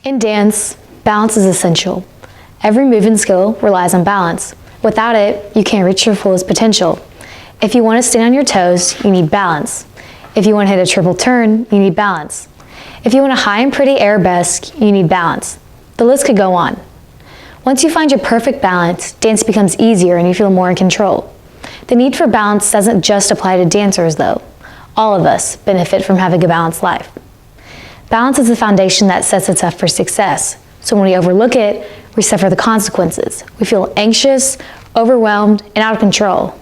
In dance, balance is essential. Every move and skill relies on balance. Without it, you can't reach your fullest potential. If you want to stand on your toes, you need balance. If you want to hit a triple turn, you need balance. If you want a high and pretty arabesque, you need balance. The list could go on. Once you find your perfect balance, dance becomes easier and you feel more in control. The need for balance doesn't just apply to dancers, though. All of us benefit from having a balanced life. Balance is the foundation that sets us up for success. So when we overlook it, we suffer the consequences. We feel anxious, overwhelmed, and out of control.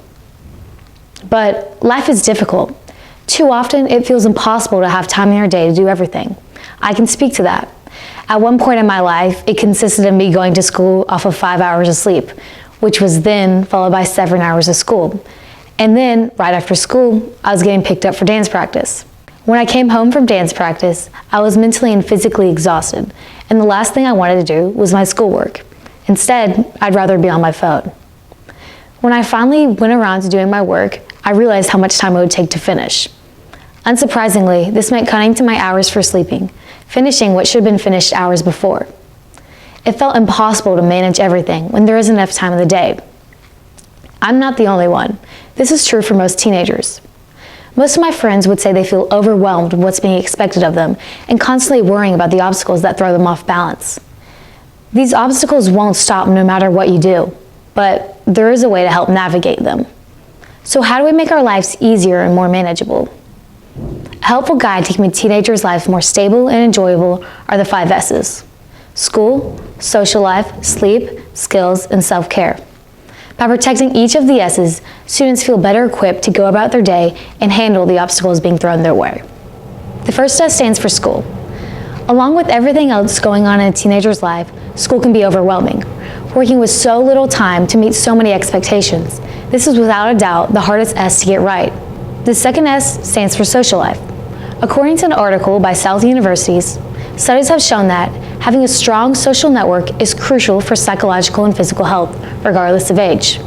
But life is difficult. Too often, it feels impossible to have time in your day to do everything. I can speak to that. At one point in my life, it consisted of me going to school off of 5 hours of sleep, which was then followed by 7 hours of school. And then, right after school, I was getting picked up for dance practice. When I came home from dance practice, I was mentally and physically exhausted, and the last thing I wanted to do was my schoolwork. Instead, I'd rather be on my phone. When I finally went around to doing my work, I realized how much time it would take to finish. Unsurprisingly, this meant cutting to my hours for sleeping, finishing what should have been finished hours before. It felt impossible to manage everything when there isn't enough time in the day. I'm not the only one. This is true for most teenagers. Most of my friends would say they feel overwhelmed with what's being expected of them and constantly worrying about the obstacles that throw them off balance. These obstacles won't stop no matter what you do, but there is a way to help navigate them. So how do we make our lives easier and more manageable? A helpful guide to keeping teenagers' lives more stable and enjoyable are the 5 S's: school, social life, sleep, skills, and self-care. By protecting each of the S's, students feel better equipped to go about their day and handle the obstacles being thrown their way. The first S stands for school. Along with everything else going on in a teenager's life, school can be overwhelming. Working with so little time to meet so many expectations, this is without a doubt the hardest S to get right. The second S stands for social life. According to an article by South Universities, studies have shown that having a strong social network is crucial for psychological and physical health, regardless of age.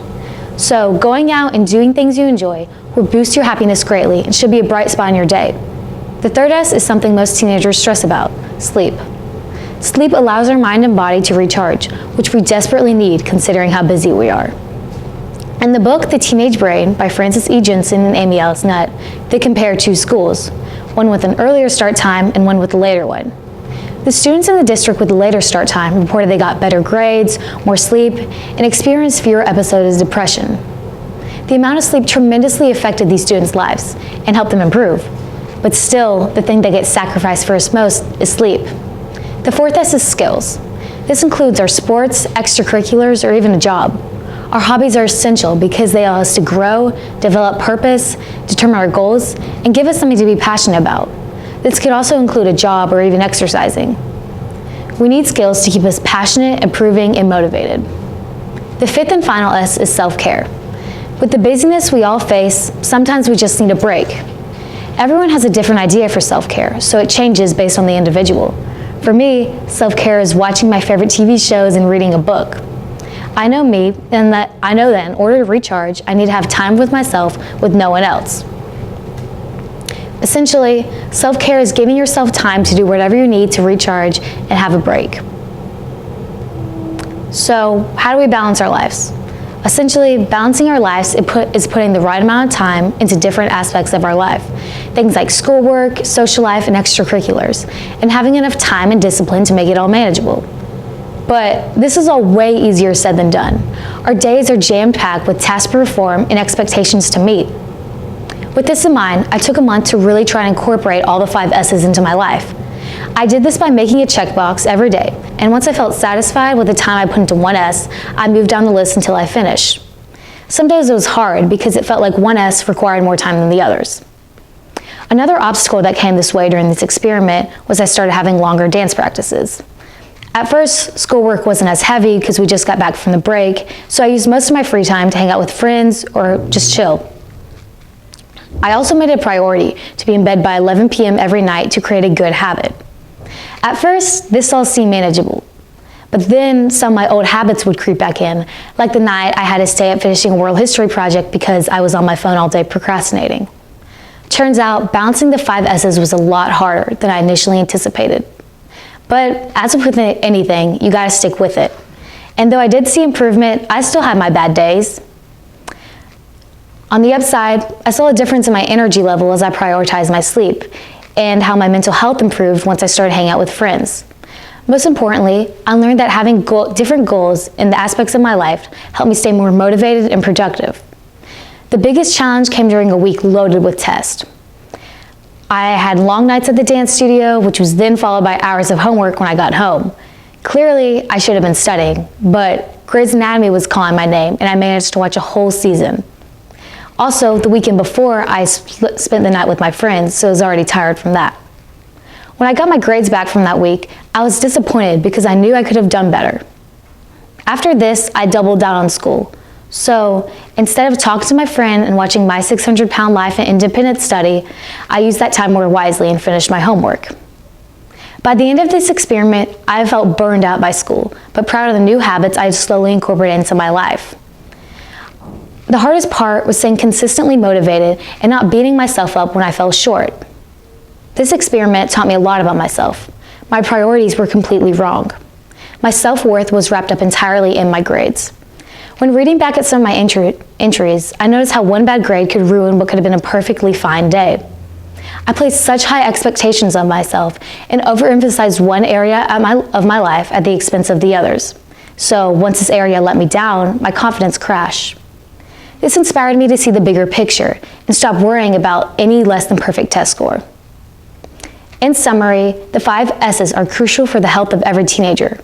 So, going out and doing things you enjoy will boost your happiness greatly and should be a bright spot in your day. The third S is something most teenagers stress about: sleep. Sleep allows our mind and body to recharge, which we desperately need considering how busy we are. In the book, The Teenage Brain by Frances E. Jensen and Amy Alice Nutt, they compare 2 schools, one with an earlier start time and one with a later one. The students in the district with the later start time reported they got better grades, more sleep, and experienced fewer episodes of depression. The amount of sleep tremendously affected these students' lives and helped them improve. But still, the thing that gets sacrificed first most is sleep. The fourth S is skills. This includes our sports, extracurriculars, or even a job. Our hobbies are essential because they allow us to grow, develop purpose, determine our goals, and give us something to be passionate about. This could also include a job or even exercising. We need skills to keep us passionate, improving, and motivated. The fifth and final S is self-care. With the busyness we all face, sometimes we just need a break. Everyone has a different idea for self-care, so it changes based on the individual. For me, self-care is watching my favorite TV shows and reading a book. I know me, and that I know that in order to recharge, I need to have time with myself with no one else. Essentially, self-care is giving yourself time to do whatever you need to recharge and have a break. So, how do we balance our lives? Essentially, balancing our lives is putting the right amount of time into different aspects of our life. Things like schoolwork, social life, and extracurriculars, and having enough time and discipline to make it all manageable. But this is all way easier said than done. Our days are jam-packed with tasks to perform and expectations to meet. With this in mind, I took a month to really try and incorporate all the 5 S's into my life. I did this by making a checkbox every day, and once I felt satisfied with the time I put into one S, I moved down the list until I finished. Some days it was hard because it felt like one S required more time than the others. Another obstacle that came this way during this experiment was I started having longer dance practices. At first, schoolwork wasn't as heavy because we just got back from the break, so I used most of my free time to hang out with friends or just chill. I also made it a priority to be in bed by 11 p.m. every night to create a good habit. At first, this all seemed manageable, but then some of my old habits would creep back in, like the night I had to stay up finishing a world history project because I was on my phone all day procrastinating. Turns out, balancing the 5 S's was a lot harder than I initially anticipated. But as with anything, you gotta stick with it. And though I did see improvement, I still had my bad days. On the upside, I saw a difference in my energy level as I prioritized my sleep, and how my mental health improved once I started hanging out with friends. Most importantly, I learned that having different goals in the aspects of my life helped me stay more motivated and productive. The biggest challenge came during a week loaded with tests. I had long nights at the dance studio, which was then followed by hours of homework when I got home. Clearly, I should have been studying, but Grey's Anatomy was calling my name, and I managed to watch a whole season. Also, the weekend before, I spent the night with my friends, so I was already tired from that. When I got my grades back from that week, I was disappointed because I knew I could have done better. After this, I doubled down on school. So instead of talking to my friend and watching My 600-Pound Life and independent study, I used that time more wisely and finished my homework. By the end of this experiment, I felt burned out by school, but proud of the new habits I had slowly incorporated into my life. The hardest part was staying consistently motivated and not beating myself up when I fell short. This experiment taught me a lot about myself. My priorities were completely wrong. My self-worth was wrapped up entirely in my grades. When reading back at some of my entries, I noticed how one bad grade could ruin what could have been a perfectly fine day. I placed such high expectations on myself and overemphasized one area of my life at the expense of the others. So once this area let me down, my confidence crashed. This inspired me to see the bigger picture and stop worrying about any less than perfect test score. In summary, the 5 S's are crucial for the health of every teenager.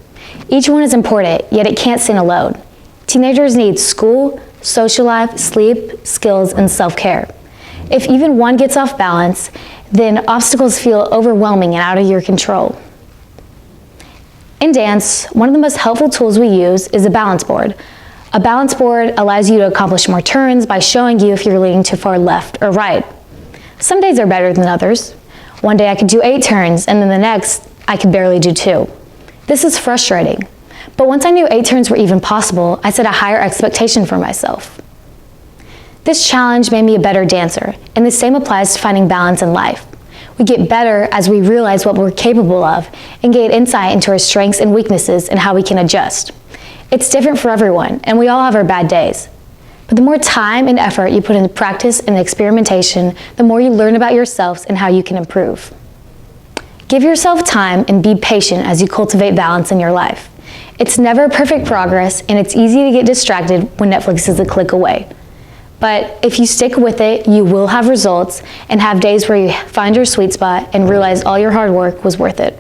Each one is important, yet it can't stand alone. Teenagers need school, social life, sleep, skills, and self-care. If even one gets off balance, then obstacles feel overwhelming and out of your control. In dance, one of the most helpful tools we use is a balance board. A balance board allows you to accomplish more turns by showing you if you're leaning too far left or right. Some days are better than others. One day I could do 8 turns, and then the next, I could barely do 2. This is frustrating. But once I knew 8 turns were even possible, I set a higher expectation for myself. This challenge made me a better dancer, and the same applies to finding balance in life. We get better as we realize what we're capable of and gain insight into our strengths and weaknesses and how we can adjust. It's different for everyone, and we all have our bad days. But the more time and effort you put into practice and experimentation, the more you learn about yourselves and how you can improve. Give yourself time and be patient as you cultivate balance in your life. It's never perfect progress, and it's easy to get distracted when Netflix is a click away. But if you stick with it, you will have results and have days where you find your sweet spot and realize all your hard work was worth it.